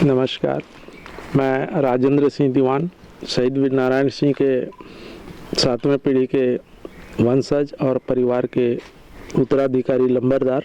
नमस्कार, मैं राजेंद्र सिंह दीवान, शहीद वीर नारायण सिंह के 7वें पीढ़ी के वंशज और परिवार के उत्तराधिकारी लंबरदार।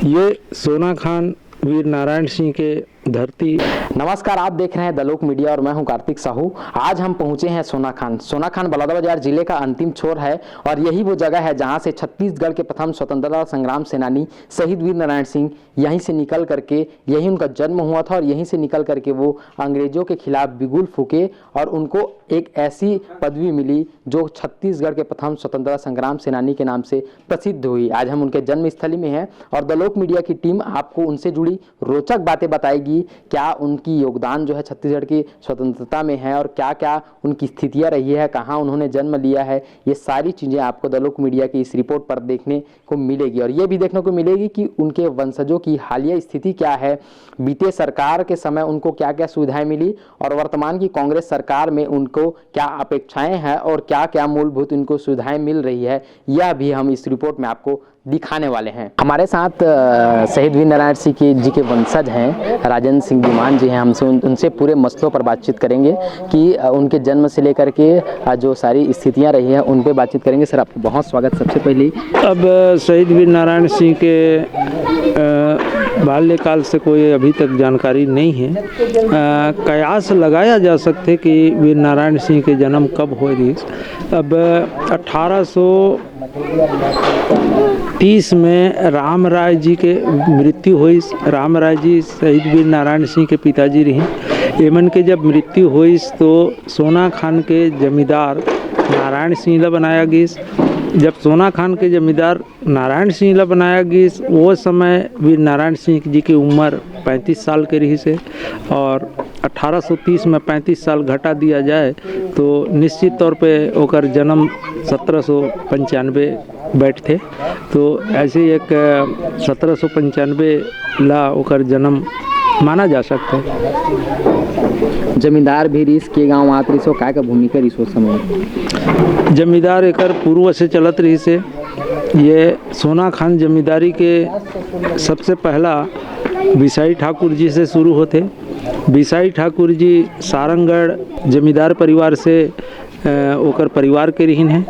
ये सोना खान वीर नारायण सिंह के धरती। नमस्कार, आप देख रहे हैं द लोक मीडिया और मैं हूं कार्तिक साहू। आज हम पहुंचे हैं सोना खान बलौदाबाजार जिले का अंतिम छोर है और यही वो जगह है जहां से छत्तीसगढ़ के प्रथम स्वतंत्रता संग्राम सेनानी शहीद वीर नारायण सिंह यहीं से निकल करके, यहीं उनका जन्म हुआ था और यहीं से निकल करके वो अंग्रेजों के खिलाफ बिगुल फूके और उनको एक ऐसी पदवी मिली जो छत्तीसगढ़ के प्रथम स्वतंत्रता संग्राम सेनानी के नाम से प्रसिद्ध हुई। आज हम उनके जन्म स्थली में हैं और द लोक मीडिया की टीम आपको उनसे जुड़ी रोचक बातें बताएगी। क्या उनकी योगदान जो है छत्तीसगढ़ की स्वतंत्रता में है और क्या क्या उनकी स्थितियां रही है, कहां उन्होंने जन्म लिया है, ये सारी चीजें आपको द लोक मीडिया की इस रिपोर्ट पर देखने को मिलेगी। और ये भी देखने को मिलेगी कि उनके वंशजों की हालिया स्थिति क्या है, बीते सरकार के समय उनको क्या क्या सुविधाएं मिली और वर्तमान की कांग्रेस सरकार में उनको क्या अपेक्षाएं हैं और क्या क्या मूलभूत उनको सुविधाएं मिल रही है, यह भी हम इस रिपोर्ट में आपको दिखाने वाले हैं। हमारे साथ शहीद वीर नारायण सिंह जी के वंशज हैं, राजेंद्र सिंह दीवान जी हैं। हमसे उनसे पूरे मसलों पर बातचीत करेंगे कि उनके जन्म से लेकर के जो सारी स्थितियां रही हैं उन पे बातचीत करेंगे। सर, आपको बहुत स्वागत। सबसे पहले अब शहीद वीर नारायण सिंह के बाल्यकाल से कोई अभी तक जानकारी नहीं है। कयास लगाया जा सकते कि वीर नारायण सिंह के जन्म कब हुए। अब 1830 में राम राय जी के मृत्यु हुई। राम राय जी शहीद वीर नारायण सिंह के पिताजी रही। एमन के जब मृत्यु हुई तो सोना खान के जमींदार नारायण सिंह ला बनाया गया। जब सोना खान के जमींदार नारायण सिंह ला बनाया गया वो समय वीर नारायण सिंह जी की उम्र 35 साल के रही से और 1830 में 35 साल घटा दिया जाए तो निश्चित तौर पे ओकर जन्म 1795 बैठते। तो ऐसे एक 1795 ला ओकर जन्म माना जा सकता है। जमींदार भी रिस के गांव आत रही सो काय का भूमिका रही सो समय जमींदार एकर पूर्व से चलत रही से। ये सोना खान जमींदारी के सबसे पहला बिसाई ठाकुर जी से शुरू होते। बिसाई ठाकुर जी सारंगढ़ जमींदार परिवार से ओकर परिवार के रहीन है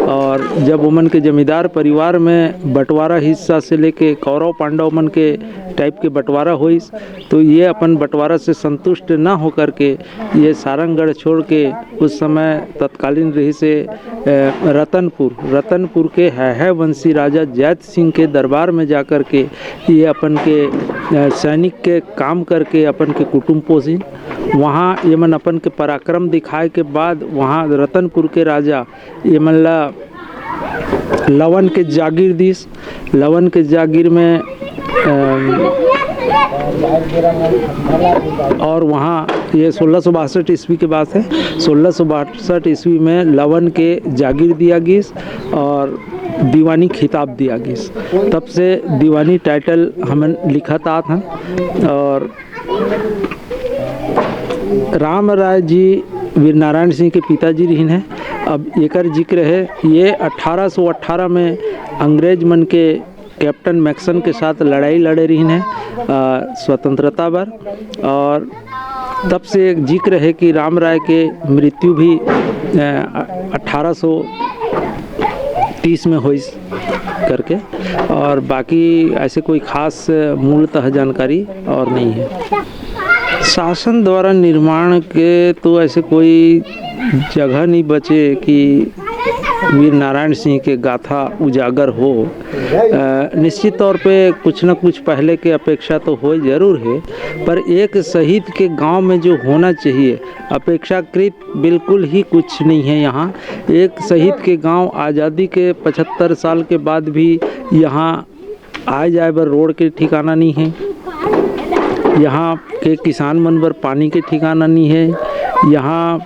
और जब उमन के जमींदार परिवार में बंटवारा हिस्सा से लेके कौरव पांडव मन के टाइप के बंटवारा हुई तो ये अपन बंटवारा से संतुष्ट न होकर के ये सारंगढ़ छोड़ के उस समय तत्कालीन रही से रतनपुर के है वंशी राजा जैत सिंह के दरबार में जाकर के ये अपन के सैनिक के काम करके अपन के कुटुंब पोषी। वहाँ यमन अपन के पराक्रम दिखाए के बाद वहाँ रतनपुर के राजा यमन ला लवन के जागीर दिस। लवन के जागीर में और वहाँ ये 1662 ईस्वी की बात है। 1662 ईस्वी में लवन के जागीर दिया गया और दीवानी खिताब दिया गया। तब से दीवानी टाइटल हमें लिखा था और राम राय जी वीर नारायण सिंह के पिताजी रहीन है। अब एकर जिक्र है ये 1818 में अंग्रेज मन के कैप्टन मैक्सन के साथ लड़ाई लड़े रहीन है स्वतंत्रता पर और तब से एक जिक्र है कि राम राय के मृत्यु भी 1830 में हुई करके और बाकी ऐसे कोई खास मूलतः जानकारी और नहीं है। शासन द्वारा निर्माण के तो ऐसे कोई जगह नहीं बचे कि वीर नारायण सिंह के गाथा उजागर हो। निश्चित तौर पे कुछ न कुछ पहले के अपेक्षा तो हो जरूर है, पर एक शहीद के गांव में जो होना चाहिए अपेक्षाकृत बिल्कुल ही कुछ नहीं है। यहाँ एक शहीद के गांव आज़ादी के 75 साल के बाद भी यहाँ आए जाए बर रोड के ठिकाना नहीं है। यहाँ के किसान मन बर पानी के ठिकाना नहीं है। यहाँ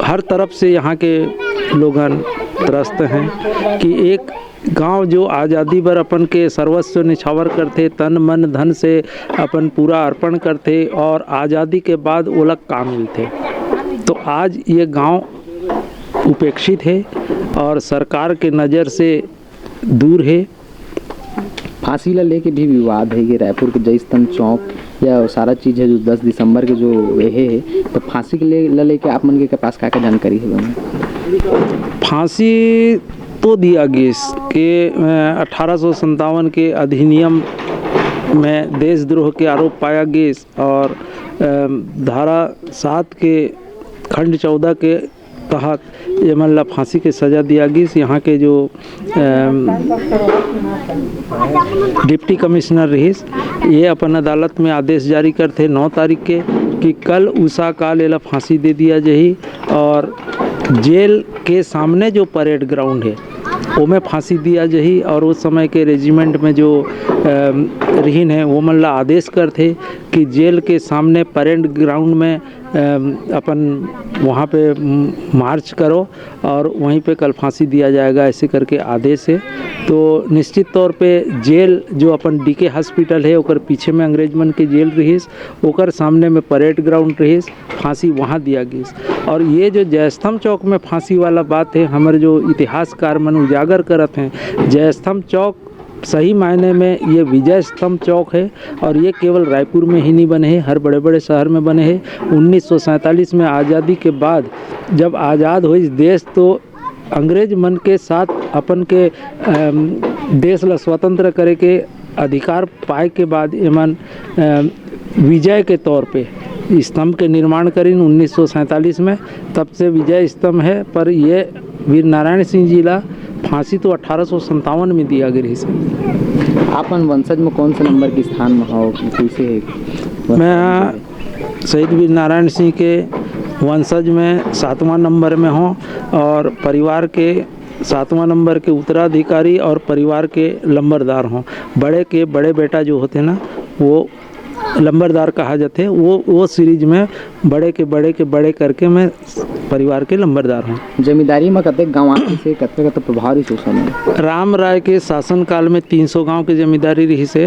हर तरफ से यहाँ के लोगन त्रस्त हैं कि एक गांव जो आज़ादी बर अपन के सर्वस्व निछावर करते, तन मन धन से अपन पूरा अर्पण करते और आज़ादी के बाद वो लोग काम मिलते। तो आज ये गांव उपेक्षित है और सरकार के नज़र से दूर है। फांसी ला लेके भी विवाद है कि रायपुर के जय स्तंभ चौक या सारा चीज़ है जो 10 दिसंबर के जो है तो फांसी के लेके आप मन के पास क्या जानकारी है? फांसी तो दिया गया कि 1857 के अधिनियम में देशद्रोह के आरोप पाया गया और धारा 7 के खंड 14 के तहत ये मतलब फांसी की सज़ा दिया गई। यहाँ के जो डिप्टी कमिश्नर रही ये अपन अदालत में आदेश जारी करते 9 तारीख के कि कल उषा काल एला फांसी दे दिया जाही और जेल के सामने जो परेड ग्राउंड है में फांसी दिया जाही। और उस समय के रेजिमेंट में जो रहीन है वो मतलब आदेश करते कि जेल के सामने परेड ग्राउंड में अपन वहाँ पे मार्च करो और वहीं पे कल फांसी दिया जाएगा ऐसे करके आदेश है। तो निश्चित तौर पे जेल जो अपन डीके हॉस्पिटल है ओकर पीछे में अंग्रेजमन के जेल रहीस ओकर सामने में परेड ग्राउंड रहीस फांसी वहाँ दिया गई। और ये जो जयस्तंभ चौक में फांसी वाला बात है हमारे जो इतिहासकार मन उजागर करत हैं जयस्तंभ चौक सही मायने में ये विजय स्तंभ चौक है और ये केवल रायपुर में ही नहीं बने हैं, हर बड़े बड़े शहर में बने हैं। 1947 में आज़ादी के बाद जब आज़ाद हुई देश तो अंग्रेज मन के साथ अपन के देश ला स्वतंत्र करे के अधिकार पाए के बाद एमन विजय के तौर पे स्तंभ के निर्माण करीन 1947 में, तब से विजय स्तंभ है। पर ये वीर नारायण सिंह जी ला फांसी तो 1857 में दिया गया है। आपन वंशज में कौन से नंबर के स्थान में हो कैसे है? मैं शहीद वीर नारायण सिंह के वंशज में 7वां नंबर में हूँ और परिवार के 7वां नंबर के उत्तराधिकारी और परिवार के लंबरदार हों। बड़े के बड़े बेटा जो होते ना वो लंबरदार कहा जाते हैं। वो सीरीज में बड़े के बड़े करके मैं परिवार के लंबरदार हूँ। जमींदारी में कतक गाँव से कतक प्रभावी शोषण है? राम राय के शासनकाल में 300 गांव की जमींदारी रही से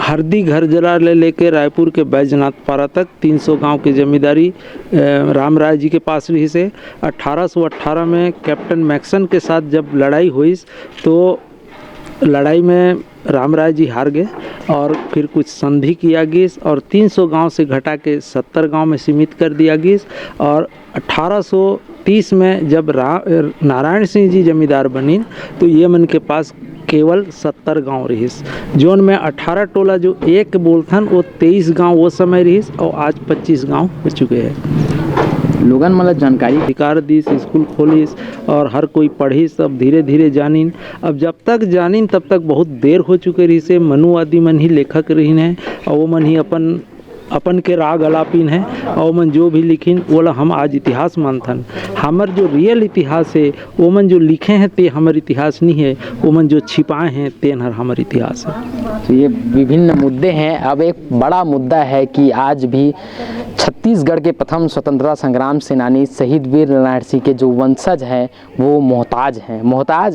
हरदी घर जला लेके रायपुर के बैजनाथ पारा तक 300 गांव की जमींदारी राम राय जी के पास रही से। 1818 में कैप्टन मैक्सन के साथ जब लड़ाई हुई तो लड़ाई में राम राय जी हार गए और फिर कुछ संधि किया गया और 300 गांव से घटा के 70 गांव में सीमित कर दिया गया। और 1830 में जब नारायण सिंह जी जमींदार बनी तो ये मन के पास केवल 70 गांव रहीस। जोन में 18 टोला जो एक बोलथन वो 23 गांव वो समय रहीस और आज 25 गांव हो चुके हैं। लोगन मतलब जानकारी अधिकार दीस स्कूल खोलिस और हर कोई पढ़ी सब धीरे धीरे जानिन। अब जब तक जानिन तब तक बहुत देर हो चुके रही से मनु आदि मन ही लेखक रही हैं और वो मन ही अपन के राग अलापिन है और मन जो भी लिखिन वो ला हम आज इतिहास मानथन। हमर जो रियल इतिहास है वो मन जो लिखे हैं ते हमर इतिहास नहीं है, वो मन जो छिपाए हैं तेन हर इतिहास है। तो ये विभिन्न मुद्दे हैं। अब एक बड़ा मुद्दा है कि आज भी छत्तीसगढ़ के प्रथम स्वतंत्रता संग्राम सेनानी शहीद वीर नारायण सिंह के जो वंशज हैं वो मोहताज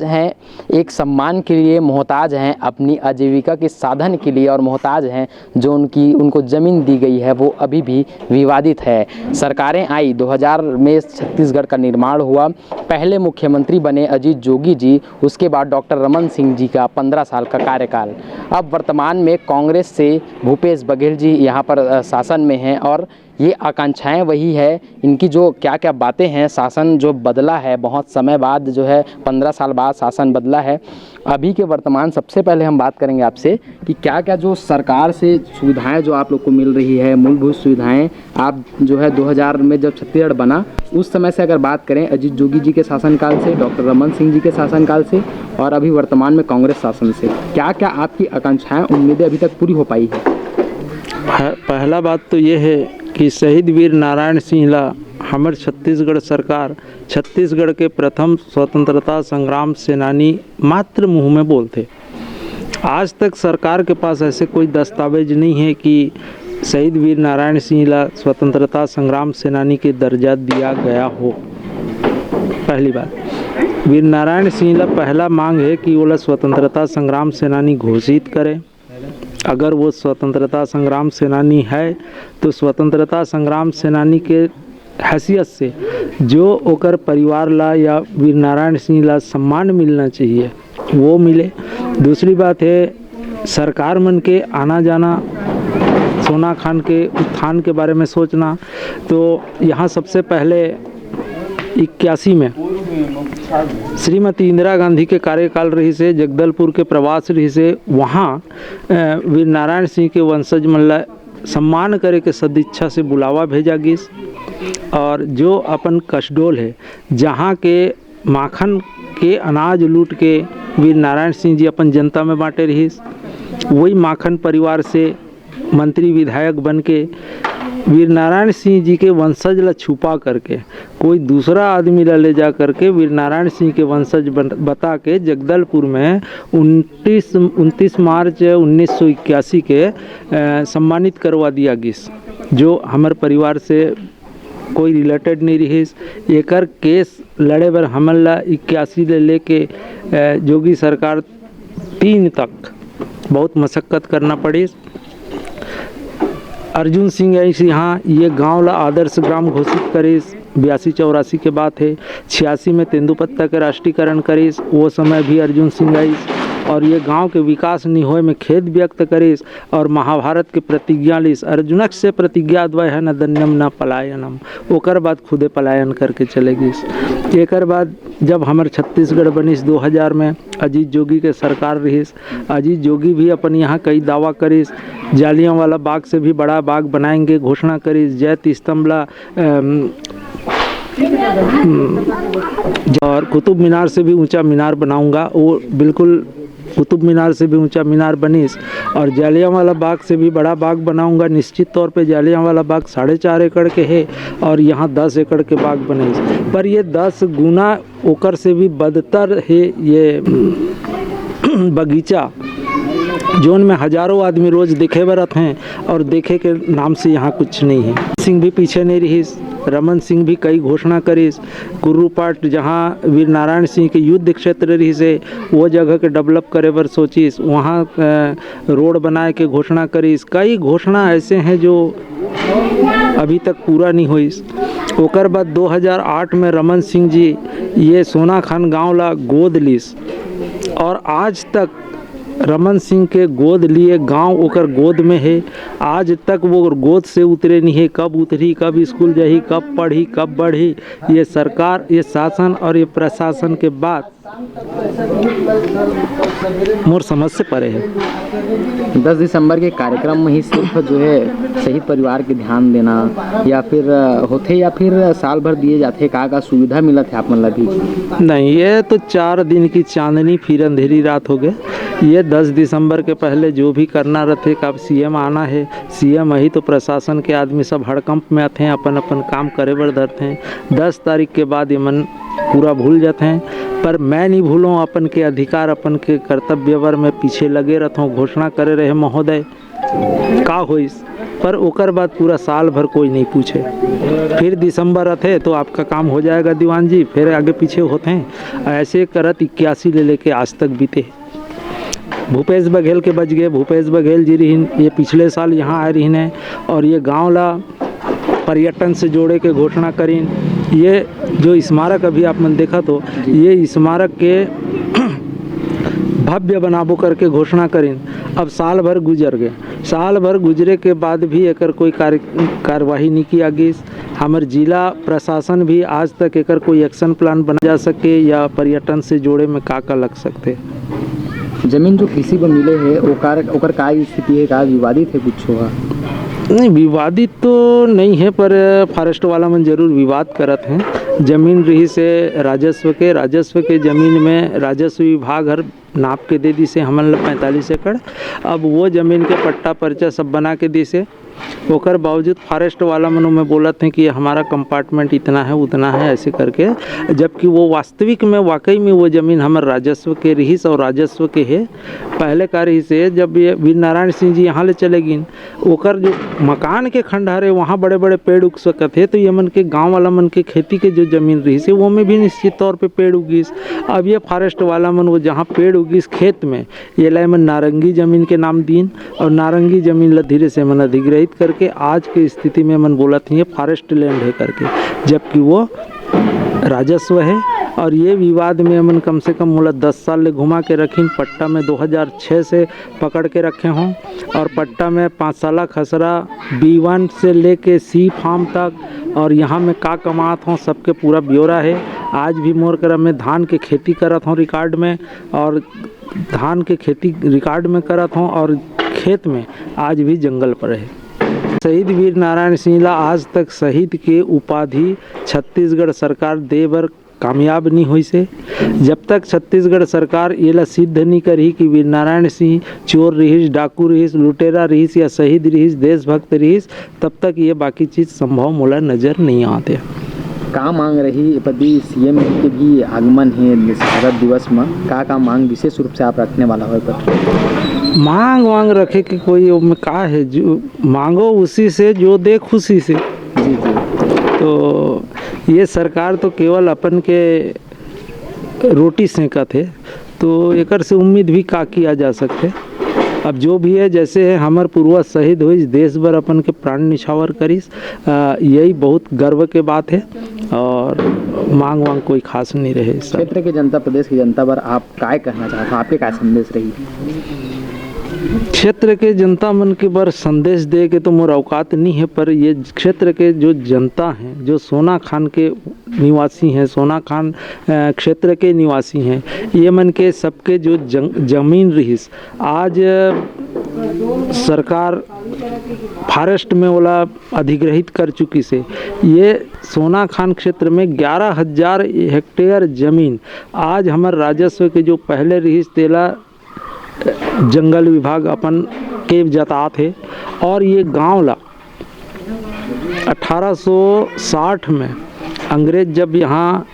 हैं एक सम्मान के लिए, मोहताज हैं अपनी आजीविका के साधन के लिए और मोहताज हैं जो उनको ज़मीन दी गई है वो अभी भी विवादित है। सरकारें आई 2000 में छत्तीसगढ़ का निर्माण हुआ, पहले मुख्यमंत्री बने अजीत जोगी जी, उसके बाद डॉक्टर रमन सिंह जी का 15 साल का कार्यकाल। अब वर्तमान में कांग्रेस से भूपेश बघेल जी यहाँ पर शासन में हैं और ये आकांक्षाएं वही है। इनकी जो क्या क्या बातें हैं, शासन जो बदला है बहुत समय बाद जो है 15 साल बाद शासन बदला है। अभी के वर्तमान सबसे पहले हम बात करेंगे आपसे कि क्या क्या जो सरकार से सुविधाएं जो आप लोग को मिल रही है, मूलभूत सुविधाएं आप जो है 2000 में जब छत्तीसगढ़ बना उस समय से अगर बात करें अजीत जोगी जी के शासनकाल से, डॉक्टर रमन सिंह जी के शासनकाल से और अभी वर्तमान में कांग्रेस शासन से, क्या क्या आपकी आकांक्षाएँ उम्मीदें अभी तक पूरी हो पाई है? पहला बात तो ये है कि शहीद वीर नारायण सिंह ला हमर छत्तीसगढ़ सरकार छत्तीसगढ़ के प्रथम स्वतंत्रता संग्राम सेनानी मात्र मुँह में बोलते। आज तक सरकार के पास ऐसे कोई दस्तावेज नहीं है कि शहीद वीर नारायण सिंह ला स्वतंत्रता संग्राम सेनानी के दर्जा दिया गया हो। पहली बात, वीर नारायण सिंह ला पहला मांग है कि वो स्वतंत्रता संग्राम सेनानी घोषित करें। अगर वो स्वतंत्रता संग्राम सेनानी है तो स्वतंत्रता संग्राम सेनानी के हैसियत से जो ओकर परिवार ला या वीर नारायण सिंह ला सम्मान मिलना चाहिए वो मिले। दूसरी बात है सरकार मन के आना जाना, सोना खान के उत्थान के बारे में सोचना। तो यहाँ सबसे पहले 81 में श्रीमती इंदिरा गांधी के कार्यकाल रही से जगदलपुर के प्रवास रही से वहाँ वीर नारायण सिंह के वंशज मन सम्मान करे के सदिच्छा से बुलावा भेजा गिस। और जो अपन कसडोल है जहाँ के माखन के अनाज लूट के वीर नारायण सिंह जी अपन जनता में बांटे रहीस, वही माखन परिवार से मंत्री विधायक बन के वीर नारायण सिंह जी के वंशज ला छुपा करके कोई दूसरा आदमी ला ले जा करके वीर नारायण सिंह के वंशज बता के जगदलपुर में 29 मार्च 1981 के सम्मानित करवा दिया गिस। जो हमारे परिवार से कोई रिलेटेड नहीं रही। एकर केस लड़े बर हमन ला 81 ले लेके जोगी सरकार 3 तक बहुत मशक्कत करना पड़ी। अर्जुन सिंह यहाँ ये गांव ला आदर्श ग्राम घोषित करीस। 82-84 के बात है। 86 में तेंदुपत्ता के राष्ट्रीयकरण करीस, वो समय भी अर्जुन सिंह आईस। और ये गांव के विकास नहीं होए में खेद व्यक्त करीस और महाभारत के प्रतिज्ञा लीस। अर्जुनक से प्रतिज्ञा द्वय है न दन्यम न पलायनम। ओकर बाद खुदे पलायन करके चले गिस। एकर बाद जब हमारे छत्तीसगढ़ बनिस 2000 में अजीत जोगी के सरकार रहीस। अजीत जोगी भी अपन यहाँ कई दावा करीस, जालियांवाला बाग से भी बड़ा बाग बनाएंगे घोषणा करीस। जैत स्तंभला और कुतुब मीनार से भी ऊंचा मीनार बनाऊंगा। वो बिल्कुल कुतुब मीनार से भी ऊंचा मीनार बनीस। और जालियांवाला बाग से भी बड़ा बाग बनाऊंगा। निश्चित तौर पे जालियांवाला बाग 4.5 एकड़ के है और यहाँ 10 एकड़ के बाग बनीस। पर ये 10 गुना ओकर से भी बदतर है ये बगीचा, जोन में हजारों आदमी रोज देखे बरत हैं और देखे के नाम से यहाँ कुछ नहीं है। सिंह भी पीछे नहीं रहीस। रमन सिंह भी कई घोषणा करीस। कुर्रूपाट जहाँ वीर नारायण सिंह के युद्ध क्षेत्र रही से वो जगह के डेवलप करे बर सोचिस, वहाँ रोड बनाए के घोषणा करीस। कई घोषणा ऐसे हैं जो अभी तक पूरा नहीं हुईस। ओकर बाद 2008 में रमन सिंह जी ये सोना खान गाँव ला गोद लीस और आज तक रमन सिंह के गोद लिए गांव ओकर गोद में है। आज तक वो गोद से उतरे नहीं है। कब उतरी, कब स्कूल जाही, कब पढ़ी, कब बढ़ी, ये सरकार, ये शासन और ये प्रशासन के बाद मोर समझ से परे है। 10 दिसंबर के कार्यक्रम में ही सिर्फ जो है शहीद परिवार के ध्यान देना या फिर होते या फिर साल भर दिए जाते का सुविधा मिलत है आप मन ला भी? नहीं, ये तो 4 दिन की चांदनी फिर अंधेरी रात हो गए। ये 10 दिसंबर के पहले जो भी करना रहते कब सीएम आना है, सीएम ही तो प्रशासन के आदमी सब हड़कंप में आते हैं, अपन अपन काम करे बर धरते हैं। 10 तारीख के बाद ये मन पूरा भूल जाते हैं। पर मैं नहीं भूलूँ अपन के अधिकार, अपन के कर्तव्य बर में पीछे लगे रहता हूँ। घोषणा करे रहे महोदय का होइस, पर ओकर बाद पूरा साल भर कोई नहीं पूछे। फिर दिसंबर आते तो आपका काम हो जाएगा दीवान जी, फिर आगे पीछे होते हैं। ऐसे करत 81 ले लेके आज तक बीते। भूपेश बघेल के बच गए। भूपेश बघेल जी रहीन, ये पिछले साल यहाँ आए रहीन है और ये गाँव ला पर्यटन से जोड़े के घोषणा करीन। ये जो स्मारक अभी आप मन देखा तो ये स्मारक के भव्य बनाबो करके घोषणा करीन। अब साल भर गुजर गए। साल भर गुजरे के बाद भी एकर कोई कार्यवाही नहीं किया गई। हमारे जिला प्रशासन भी आज तक एकर कोई एक्शन प्लान बना जा सके या पर्यटन से जोड़े में का लग सकते। जमीन जो किसी को मिले है ओकर का स्थिति है, का विवादित है कुछ होगा? नहीं, विवादित तो नहीं है, पर फॉरेस्ट वाला मन जरूर विवाद करत हैं। जमीन रही से राजस्व के जमीन में राजस्व विभाग हर नाप के दे दी से हमन 45 एकड़। अब वो जमीन के पट्टा पर्चा सब बना के दी से, ओकर बावजूद फॉरेस्ट वाला मनो में बोलत हैं कि हमारा कंपार्टमेंट इतना है उतना है ऐसे करके, जबकि वो वास्तविक में वाकई में वो ज़मीन हमारे राजस्व के रहीस और राजस्व के है। पहले का रही से जब ये वीर नारायण सिंह जी यहाँ ले चले गिन, ओकर जो मकान के खंडहर है वहाँ बड़े बड़े पेड़ उग सकत है, तो ये मन के गाँव वाला मन के खेती के जो ज़मीन रही से वो में भी निश्चित तौर पर पेड़ उगीस। अब ये फॉरेस्ट वाला मन वो जहाँ पेड़ उगीस खेत में ये लाए मन नारंगी ज़मीन के नाम दीन और नारंगी ज़मीन ला धीरे से मन अधिग्रहित करके आज की स्थिति में मन बोला थी ये फॉरेस्ट लैंड है करके, जबकि वो राजस्व है और ये विवाद में हमन कम से कम मोला 10 साल ले घुमा के रखीन। पट्टा में 2006 से पकड़ के रखे हों और पट्टा में 5 साल खसरा B1 से लेके C फार्म तक और यहाँ में का कमात हों सबके पूरा ब्यौरा है। आज भी मोर करम में धान के खेती करत हों रिकॉर्ड में, और धान के खेती रिकॉर्ड में करत हों और खेत में आज भी जंगल पर है। शहीद वीर नारायण सिंह ला आज तक शहीद के उपाधि छत्तीसगढ़ सरकार दे बर कामयाब नहीं हुई से। जब तक छत्तीसगढ़ सरकार ये ला सिद्ध नहीं करी कि वीर नारायण सिंह चोर रहीस, डाकू रहीस, लुटेरा रहीस या शहीद रहीस, देशभक्त रहीस, तब तक ये बाकी चीज़ संभव मोला नज़र नहीं आते। का मांग रही पदी सीएम के भी आगमन है शहादत दिवस में, का मांग विशेष रूप से आप रखने वाला हो? मांग वांग रखे कि कोई में का है, जो मांगो उसी से जो दे खुशी से। जी जी। तो ये सरकार तो केवल अपन के रोटी सेंकत है, तो एकर से उम्मीद भी का किया जा सकते। अब जो भी है, जैसे है हमार पूर्वज शहीद हुई देश भर अपन के प्राण निछावर करीस, यही बहुत गर्व के बात है और मांग वांग कोई खास नहीं रहे। क्षेत्र की जनता, प्रदेश की जनता पर आप काय कहना चाहते हो, आपके क्या संदेश रही? क्षेत्र के जनता मन के बर संदेश दे के तो मोर औकात नहीं है, पर ये क्षेत्र के जो जनता हैं, जो सोना खान के निवासी हैं, सोना खान क्षेत्र के निवासी हैं, ये मन के सबके जो जमीन रहीस आज सरकार फॉरेस्ट में वाला अधिग्रहित कर चुकी से। ये सोना खान क्षेत्र में 11,000 हेक्टेयर जमीन आज हमार राजस्व के जो पहले रहीस तेला जंगल विभाग अपन के जतात है। और ये गांव ला 1860 में अंग्रेज जब यहाँ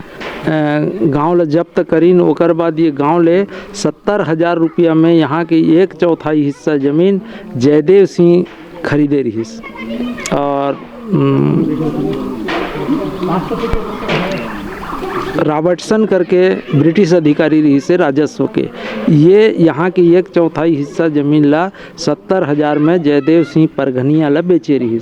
गांव ला जब्त करीन, ओकर बाद ये गांव ले 70,000 रुपया में यहाँ के 1/4 हिस्सा जमीन जयदेव सिंह खरीदे रहीस। और रॉबर्टसन करके ब्रिटिश अधिकारी रही से राजस्व के, ये यहाँ की 1/4 हिस्सा जमीन ला 70,000 में जयदेव सिंह परगनिया ला बेचे रही,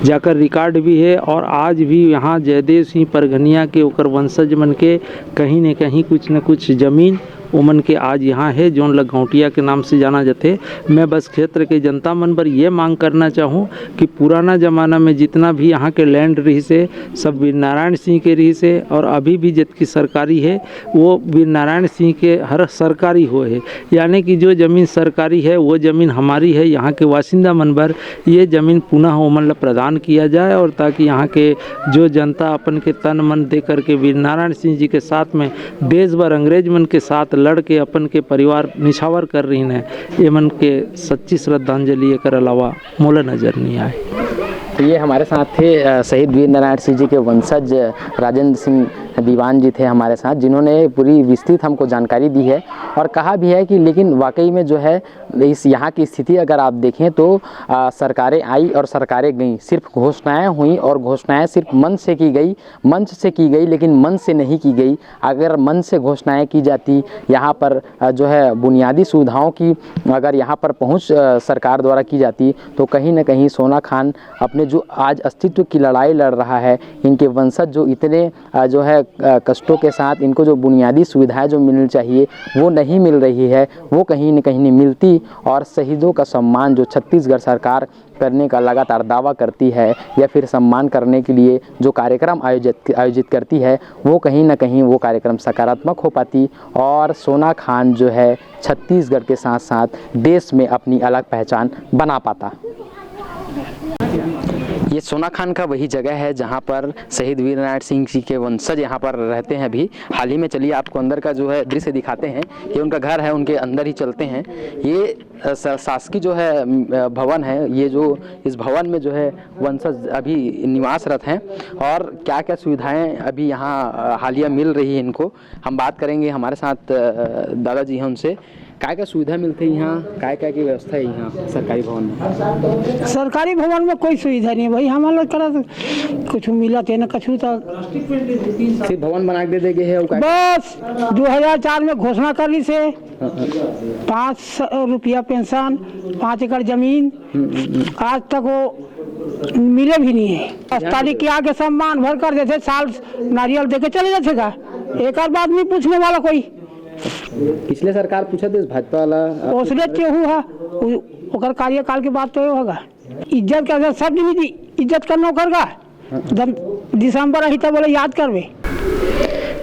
जाकर रिकॉर्ड भी है। और आज भी यहाँ जयदेव सिंह परगनिया के ओकर वंशज मन के कहीं न कहीं कुछ न कुछ जमीन उमन के आज यहाँ है, जो लगौटिया के नाम से जाना जाते। मैं बस क्षेत्र के जनता मन पर ये मांग करना चाहूँ कि पुराना ज़माना में जितना भी यहाँ के लैंड रही से सब वीर नारायण सिंह के रही से, और अभी भी जितकी सरकारी है वो वीर नारायण सिंह के हर सरकारी हो है। यानी कि जो ज़मीन सरकारी है वो ज़मीन हमारी है, यहाँ के वासिंदा मन पर ये ज़मीन पुनः उमन ला प्रदान किया जाए, और ताकि यहाँ के जो जनता अपन के तन मन दे करके वीर नारायण सिंह जी के साथ में देश भर अंग्रेज मन के साथ लड़के अपन के परिवार निछावर कर रही हैं, ये मन के सच्ची श्रद्धांजलि कर अलावा मोला नज़र नहीं आए। तो ये हमारे साथ थे शहीद वीर नारायण सिंह जी के वंशज राजेंद्र सिंह दीवान जी थे हमारे साथ, जिन्होंने पूरी विस्तृत हमको जानकारी दी है और कहा भी है कि लेकिन वाकई में जो है इस यहाँ की स्थिति अगर आप देखें तो सरकारें आई और सरकारें गईं, सिर्फ घोषणाएं हुई और घोषणाएं सिर्फ मंच से की गई लेकिन मन से नहीं की गई। अगर मन से घोषणाएं की जाती, यहाँ पर जो है बुनियादी सुविधाओं की अगर यहाँ पर पहुँच सरकार द्वारा की जाती, तो कहीं ना कहीं सोना खान अपने जो आज अस्तित्व की लड़ाई लड़ रहा है, इनके वंशज जो इतने जो है कष्टों के साथ इनको जो बुनियादी सुविधाएं जो मिलनी चाहिए वो नहीं मिल रही है, वो कहीं न कहीं नहीं मिलती। और शहीदों का सम्मान जो छत्तीसगढ़ सरकार करने का लगातार दावा करती है या फिर सम्मान करने के लिए जो कार्यक्रम आयोजित करती है, वो कहीं ना कहीं वो कार्यक्रम सकारात्मक हो पाती और सोना खान जो है छत्तीसगढ़ के साथ साथ देश में अपनी अलग पहचान बना पाता। ये सोना खान का वही जगह है जहाँ पर शहीद वीर नारायण सिंह जी के वंशज यहाँ पर रहते हैं अभी हाल ही में। चलिए आपको अंदर का जो है दृश्य दिखाते हैं, ये उनका घर है, उनके अंदर ही चलते हैं। ये शासकीय जो है भवन है, ये जो इस भवन में जो है वंशज अभी निवासरत हैं और क्या क्या सुविधाएं अभी यहाँ हालिया मिल रही है इनको हम बात करेंगे। हमारे साथ दादाजी हैं, उनसे क्या सुविधा मिलती है यहाँ, क्या की व्यवस्था है यहाँ सरकारी भवन में? सरकारी भवन में कोई सुविधा नहीं भाई, हमारे कर कुछ मिला थे ना कुछ तक सिर्फ भवन बना के दे है। बस 2004 में घोषणा कर ली से 5 रुपया पेंशन, 5 एकड़ जमीन, आज तक वो मिले भी नहीं है। 10 तारीख के आगे सम्मान भर कर देते, साल नारियल दे के चले जाते का एक और बात नहीं पूछने वाला कोई। पिछले सरकार पूछा थे भाजपा वाला उसने केहू है ओकर कार्यकाल के बाद तो ये होगा। इज्जत का शब्द नहीं दी, इज्जत करना ओकर का जब दिसंबर ही तब बोले याद करवे।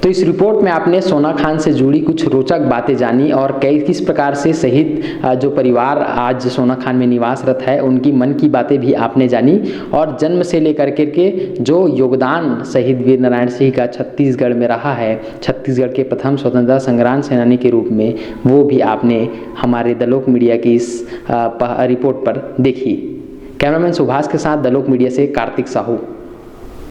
तो इस रिपोर्ट में आपने सोना खान से जुड़ी कुछ रोचक बातें जानी और किस प्रकार से शहीद जो परिवार आज सोना खान में निवासरत है उनकी मन की बातें भी आपने जानी और जन्म से लेकर के जो योगदान शहीद वीर नारायण सिंह का छत्तीसगढ़ में रहा है, छत्तीसगढ़ के प्रथम स्वतंत्रता संग्राम सेनानी के रूप में, वो भी आपने हमारे द लोक मीडिया की इस रिपोर्ट पर देखी। कैमरामैन सुभाष के साथ द लोक मीडिया से कार्तिक साहू।